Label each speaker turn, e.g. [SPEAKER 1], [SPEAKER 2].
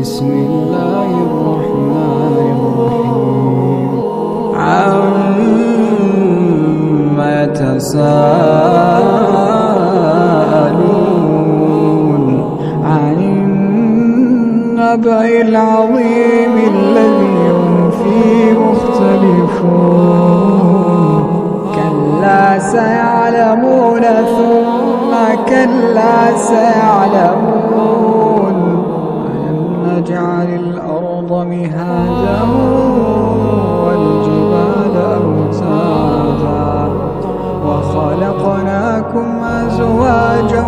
[SPEAKER 1] بسم الله الرحمن الرحيم عما يتساءلون عن النبأ العظيم الذي هم فيه مختلفون كلا سيعلمون ثم كلا سيعلمون نجعل الأرض مهادا والجبال أوتادا وخلقناكم أزواجا